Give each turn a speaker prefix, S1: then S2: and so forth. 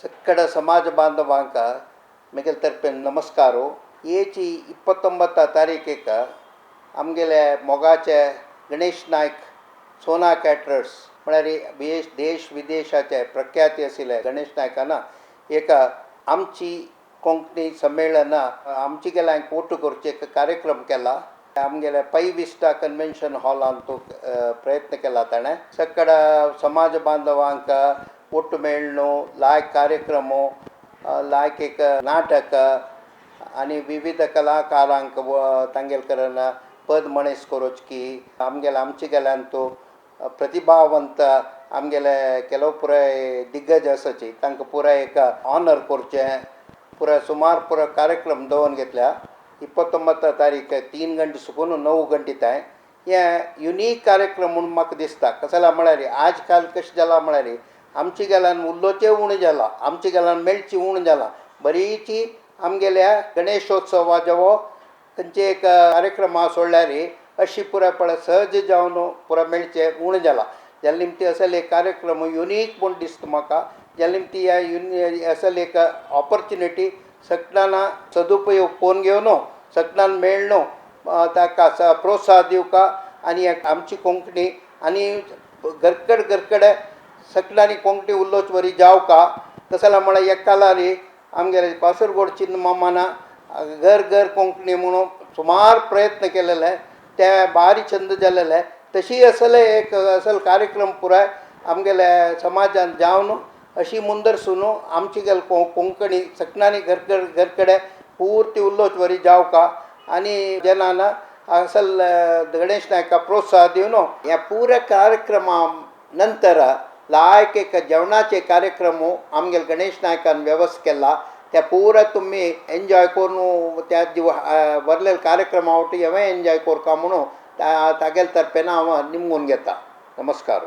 S1: ಸಕ್ಕಡ ಸಮಾಜ ಬಾಂಧವಾಂಕ ಮೆಗೆಲ್ ತರ್ಪೆನ್ ನಮಸ್ಕಾರು ಏಚಿ 29 ತಾರೀಕಿಕ आमगेले मोगाचे गणेश नायक सोना कॅटरर्स म्हळ्यार देश विदेशाचे प्रख्याती आशिल्ले गणेश नायकाना एका आमची कोंकणी संमेलना आमची गेल्या ओटू करचे एक कार्यक्रम केला आमगेले पै विस्टा कन्वेंशन हॉलान तो प्रयत्न केला ताणें सगळ समाज बांधवांक ओटू मेळणो लायक कार्यक्रमो लायक एक नाटक आनी विविध कलाकारांक तांगेलकरन पद मणीस करोचकी आमची गेल्यान तो प्रतिभावंत आमगेले केलो पुराय दिग्गज आसाची तांकां पुराय एक ऑनर करचें पुराय सुमार पुराय कार्यक्रम दवरून घेतल्या 29 तारीख 3 गंटे सुकून 9 गंटे ताय हे युनीक कार्यक्रम म्हणून म्हाका दिसता कशें जाला म्हळ्यार आज काल कशें जाला म्हळ्यार आमची गेल्यान उल्लोचें उणें जाला आमची गेल्यान मेळची उणें जाला बरीची आमगेल्या गणेशोत्सवाचो वो खंयचे एक कार्यक्रम सोडल्यार अशी पुरायपण सहज जावन पुराय मेळचें उणें जाला जाल्या निमती असल एक कार्यक्रम युनीक म्हूण दिसता म्हाका जाल्या निमती ह्या असल एक ऑपॉर्च्युनिटी सगळ्यांना सदुपयोग पोवन घेवन सगळ्यांना मेळणो ताका प्रोत्साह दिवका आनी आमची कोंकणी आनी गरकड सगळ्यांनी कोंकणी उल्लोच बरी जावका तशें जाल्यार म्हळ्यार एक कालार आमगेले कासरगोड चिन्न मामाना घर कोंकणी म्हणून सुमार प्रयत्न केलेले ते भारी छंद जालेले तशी असल एक असल कार्यक्रम पुराय आमगेले समाजान जावन अशी मुंदर सुनू आमची गेल कोंकणी सगळ्यांनी घरकडे पुर्ती उल्लोच बरी जावका आनी जेन्ना असल गणेश नायका प्रोत्साह दिवन ह्या पुऱ्या कार्यक्रमा नंतर लायक एक जेवणाचे कार्यक्रम आमगेले गणेश नायकान व्यवस्था केला त्या पुरा तुम्ही एन्जॉय करून त्या वरलेले कार्यक्रम आवटी हांवें एन्जॉय करता म्हणून तागेले तर्फेन हांव निमगून घेता नमस्कार.